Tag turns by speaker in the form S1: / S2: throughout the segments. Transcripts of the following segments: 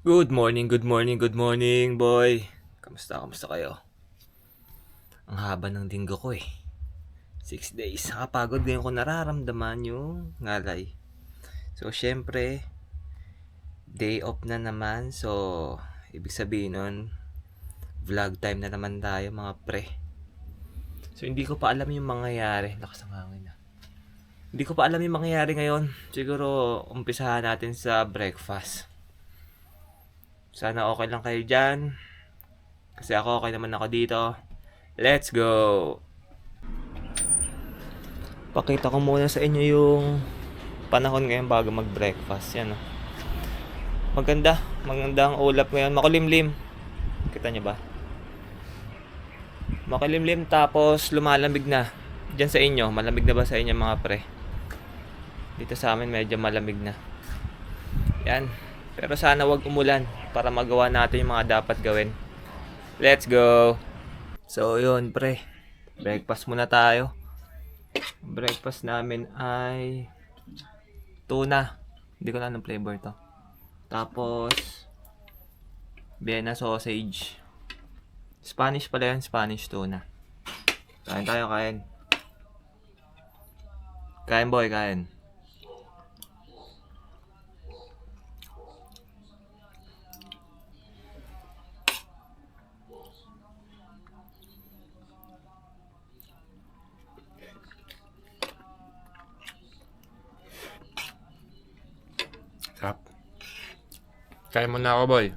S1: Good morning, good morning, good morning, boy. Kamusta kayo? Ang haba ng linggo ko eh. 6 days. Nakapagod ngayon ko nararamdaman yung ngalay. So, syempre, day off na naman. So, ibig sabihin nun, vlog time na naman tayo mga pre. So, hindi ko pa alam yung mangyayari. Lakas ng hangin na. Hindi ko pa alam yung mangyayari ngayon. Siguro, umpisahan natin sa breakfast. Sana okay lang kayo dyan. Kasi ako okay naman ako dito. Let's go! Pakita ko muna sa inyo yung panahon ngayon bago mag-breakfast. Yan, oh. Maganda ang ulap ngayon. Makulimlim. Kita nyo ba? Makulimlim tapos lumalamig na. Diyan sa inyo, malamig na ba sa inyo mga pre? Dito sa amin medyo malamig na. Yan. Pero sana wag umulan para magawa natin yung mga dapat gawin. Let's go! So yun pre, breakfast muna tayo. Breakfast namin ay tuna. Hindi ko lang ng flavor to. Tapos Vienna sausage. Spanish pala yan, Spanish tuna. Kain tayo, kain. Kain boy, kain.
S2: Sarap. Kain mo na ako, boy.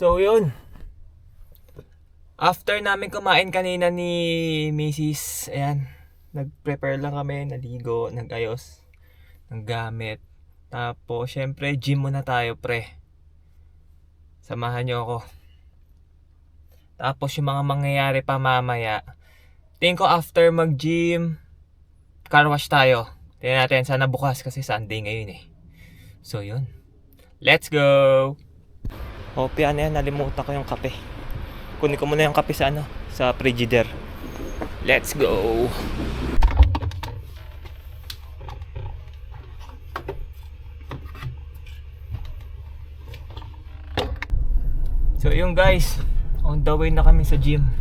S1: So yun. After namin kumain kanina ni Mrs. Ayan. Nag-prepare lang kami, naligo, nag-ayos ng gamit. Tapos syempre gym muna tayo pre. Samahan nyo ako. Tapos yung mga mangyayari pa mamaya. Tingin ko after mag-gym, car wash tayo. Tingnan natin sana bukas kasi Sunday ngayon eh. So yun. Let's go! Opya na yan, nalimutan ko yung kape. Kunin ko muna yung kape sa sa frigidaire. Let's go! So yun guys, on the way na kami sa gym.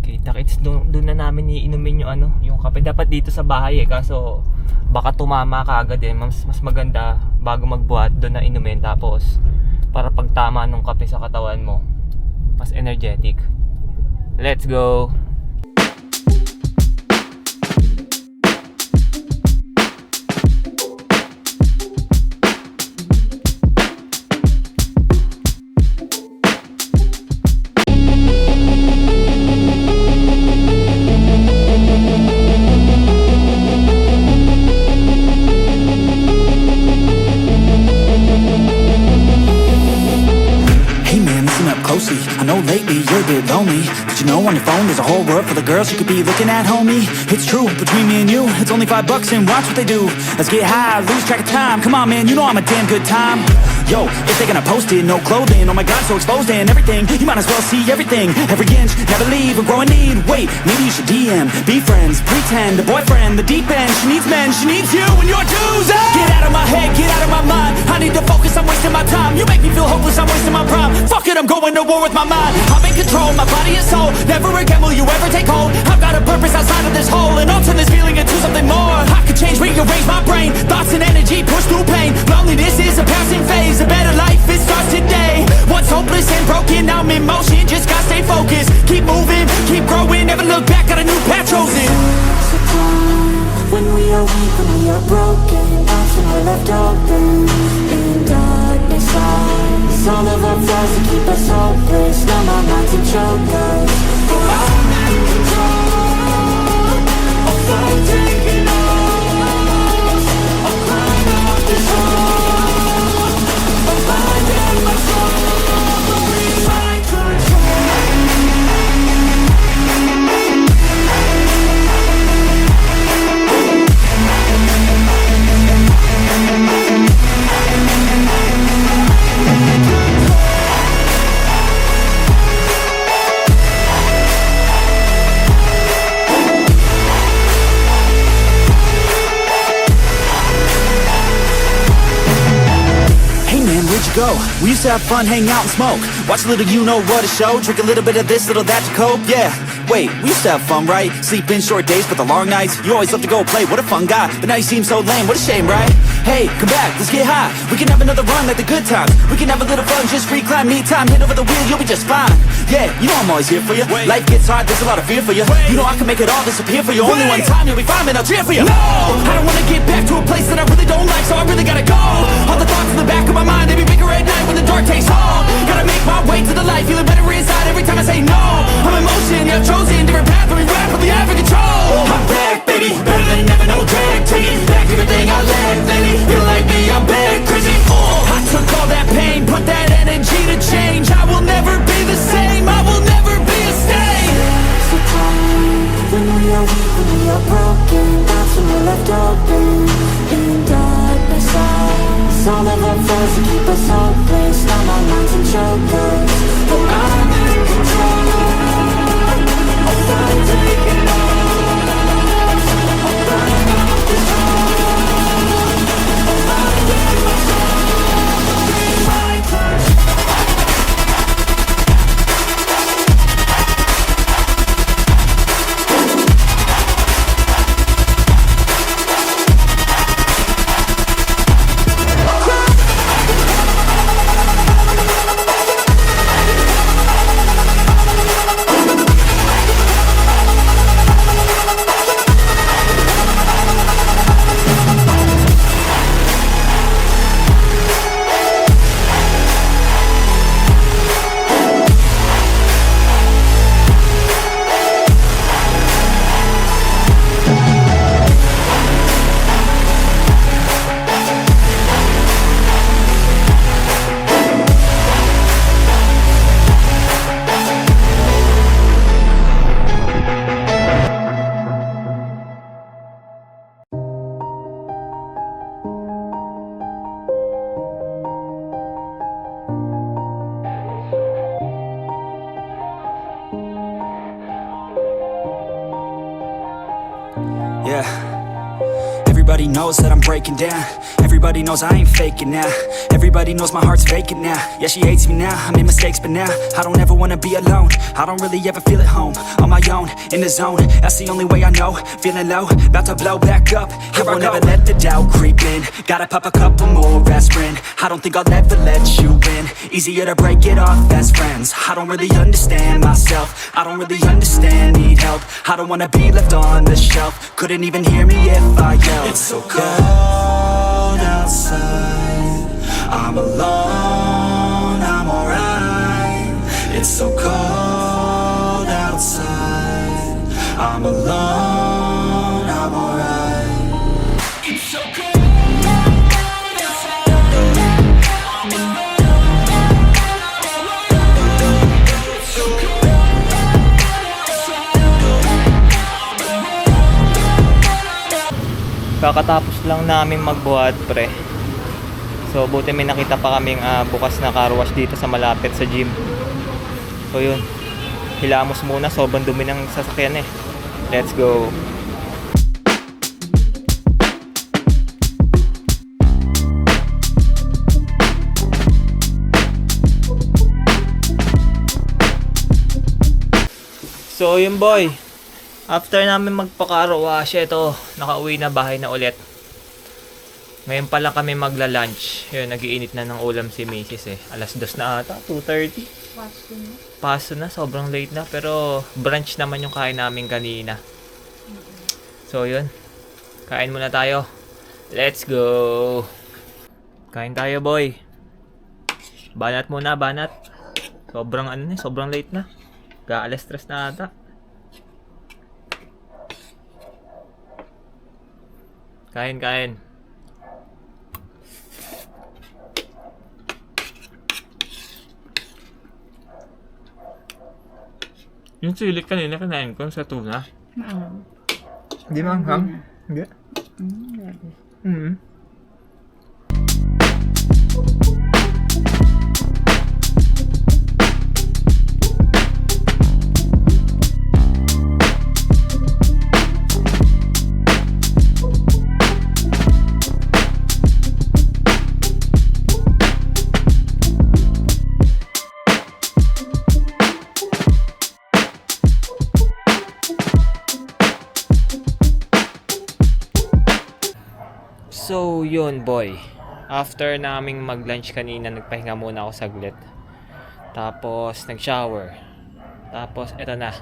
S1: Kita-kits doon na namin iinumin yung yung kape. Dapat dito sa bahay eh, kaso baka tumama ka agad eh. Mas maganda bago magbuhat doon na inumin, tapos para pagtama nung kape sa katawan mo, mas energetic. Let's go!
S3: I know lately you're a bit lonely, but you know on your phone there's a whole world full of girls you could be looking at, homie. It's true, between me and you, it's only $5 and watch what they do. Let's get high, lose track of time. Come on man, you know I'm a damn good time. Yo, if they're gonna post it, no clothing, oh my god, so exposed and everything. You might as well see everything, every inch, never leave, we're growing need. Wait, maybe you should DM, be friends, pretend, a boyfriend, the deep end. She needs men, she needs you and your dues. Get out of my head, get out of my mind. I need to focus, I'm wasting my time. You make me feel hopeless, I'm wasting my prime. Fuck it, I'm going to war with my mind. I'm in control, my body and soul. Never again will you ever take hold. I've got a purpose outside of this hole, and I'll turn this feeling into something more. I could change, rearrange my brain. Thoughts and energy push through pain. Loneliness is a passing phase. A better life, it starts today. Once hopeless and broken, now I'm in motion. Just gotta stay focused. Keep moving, keep growing. Never look back, got a new path chosen.
S4: There's a time when we are weak, when we are broken. Often we're left open in darkness lies. All of our flaws that keep us hopeless. Numb our minds and choke us. I'm in control. I'm taking over.
S3: go. We used to have fun, hang out and smoke. Watch a little you know what a show. Drink a little bit of this, little that to cope, yeah. Wait, we used to have fun, right? Sleep in short days, but the long nights. You always love to go play, what a fun guy. But now you seem so lame, what a shame, right? Hey, come back, let's get high. We can have another run like the good times. We can have a little fun, just recline, me time. Hit over the wheel, you'll be just fine. Yeah, you know I'm always here for you. Life gets hard, there's a lot of fear for you. You know I can make it all disappear for you. Only one time, you'll be fine, man, I'll cheer for you. No, I don't wanna get back to a place that I really don't like, so I really gotta go. All the thoughts in the back of my mind, they be bigger at night when the dark takes hold. Gotta make my way to the light, feeling better inside every time I say no. I'm in motion, yeah, I've chosen different path, but we rap with the air in control. I'm back, baby, better than ever, no drag. Taking back everything I lacked lately. Feel like me, I'm back, crazy. I took all that pain, put that energy to change. I will never be the same, I will never be a stain.
S4: There's a time when we are weak, when we are broken. That's when we're left open in darkness. All of our flaws to keep us hopeless. Now my mind's in choke us, but I'm in control. I'm not taking over. I'm running out of control. I'm running in my soul. Be my curse.
S3: Yeah. Everybody knows that I'm breaking down. Everybody knows I ain't faking now. Everybody knows my heart's vacant now. Yeah, she hates me now, I made mistakes, but now I don't ever wanna be alone. I don't really ever feel at home. On my own, in the zone, that's the only way I know. Feeling low, about to blow back up. I won't ever let the doubt creep in. Gotta pop a couple more aspirin. I don't think I'll ever let you in. Easier to break it off best friends. I don't really understand myself. I don't really understand, need help. I don't wanna be left on the shelf. Couldn't even hear me if I yelled. It's so cold outside. I'm alone, I'm alright. It's so cold outside. I'm alone, I'm alright. It's so cold outside. I'm alone. It's so cold outside.
S1: Kakatapos lang namin magbuhat, pre. So, buti may nakita pa kaming bukas na car wash dito sa malapit sa gym. So, yun. Hilamos muna. Sobrang dumi ng sasakyan eh. Let's go. So, yun boy. After namin magpa-car wash, ito, nakauwi na, bahay na ulit. Ngayon pa lang kami magla-lunch. Yun, nagiinit na ng ulam si Mrs. eh. Alas 2 na ata, 2:30. Paso na, sobrang late na. Pero brunch naman yung kain namin kanina. So yun, kain muna tayo. Let's go. Kain tayo boy. Banat muna, banat. Sobrang ano na, sobrang late na. Alas 3 na ata. Kain, kain. Yung sili kanina kinain ko sa tuna. Hindi manghang? Hindi. So, yun boy. After naming mag-lunch kanina, nagpahinga muna ako saglit. Tapos, nag-shower. Tapos, eto na.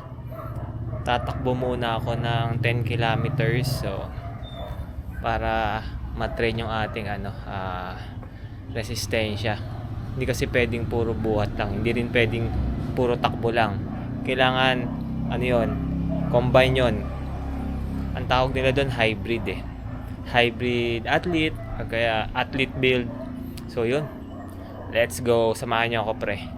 S1: Tatakbo muna ako ng 10 kilometers. So, para matrain yung ating resistensya. Hindi kasi pwedeng puro buhat lang. Hindi rin pwedeng puro takbo lang. Kailangan, combine yon. Ang tawag nila doon, hybrid eh. Hybrid athlete, o kaya athlete build. So yun, let's go, samahan niyo ako pre.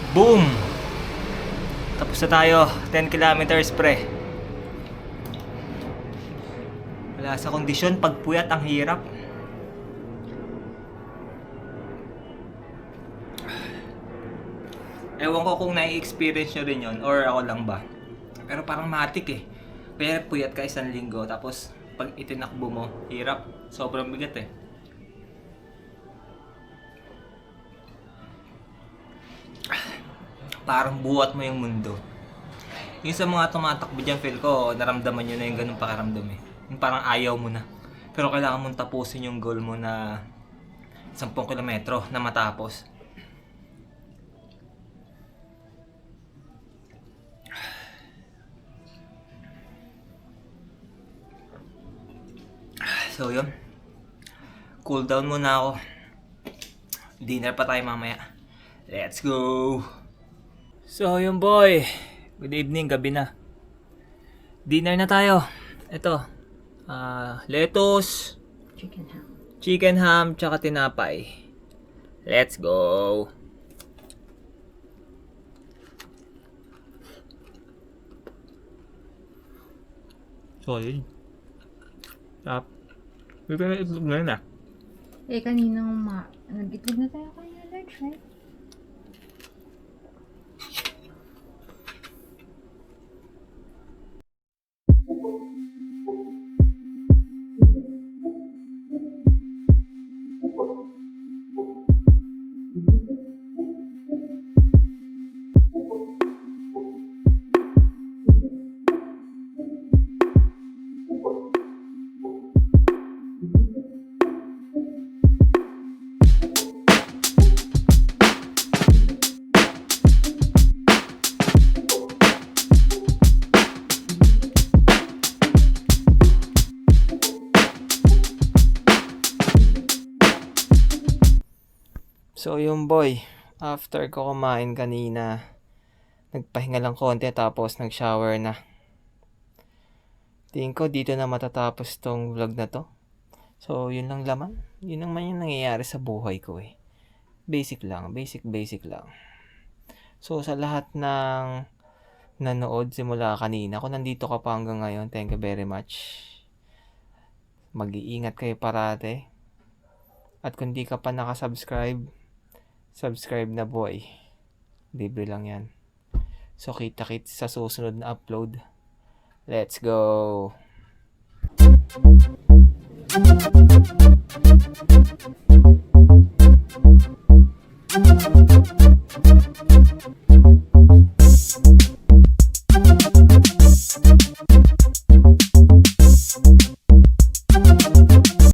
S1: Boom! Tapos na tayo, 10 kilometers pre. Wala sa kondisyon, pagpuyat ang hirap. Ewan ko kung nai-experience nyo rin yun or ako lang ba. Pero parang matik eh. Kaya puyat ka 1 linggo tapos pag itinakbo mo, hirap. Sobrang bigat eh. Parang buhat mo yung mundo. Yung sa mga tumatakbo dyan, feel ko, naramdaman nyo na yung ganun pakaramdam eh. Yung parang ayaw mo na. Pero kailangan mong tapusin yung goal mo na 10 kilometro na matapos. So yun. Cool down muna ako. Dinner pa tayo mamaya. Let's go! So yun boy, good evening, gabi na. Dinner na tayo. Ito, lettuce, chicken ham, tsaka tinapay. Let's go! Solid. Tap. Ito na itlog na yun ah.
S5: Eh, kanina nag-itlog na tayo kanina lunch, right?
S1: So yung boy, after ko kumain kanina, nagpahinga lang konti tapos nag-shower na. Tingin ko dito na matatapos tong vlog na to. So yun lang laman. Yun naman yung nangyayari sa buhay ko eh. Basic lang, basic lang. So sa lahat ng nanood simula kanina, kung nandito ka pa hanggang ngayon, thank you very much. Mag-iingat kayo parate. At kung di ka pa nakasubscribe, subscribe na boy. Libre lang yan. So kita-kits sa susunod na upload. Let's go!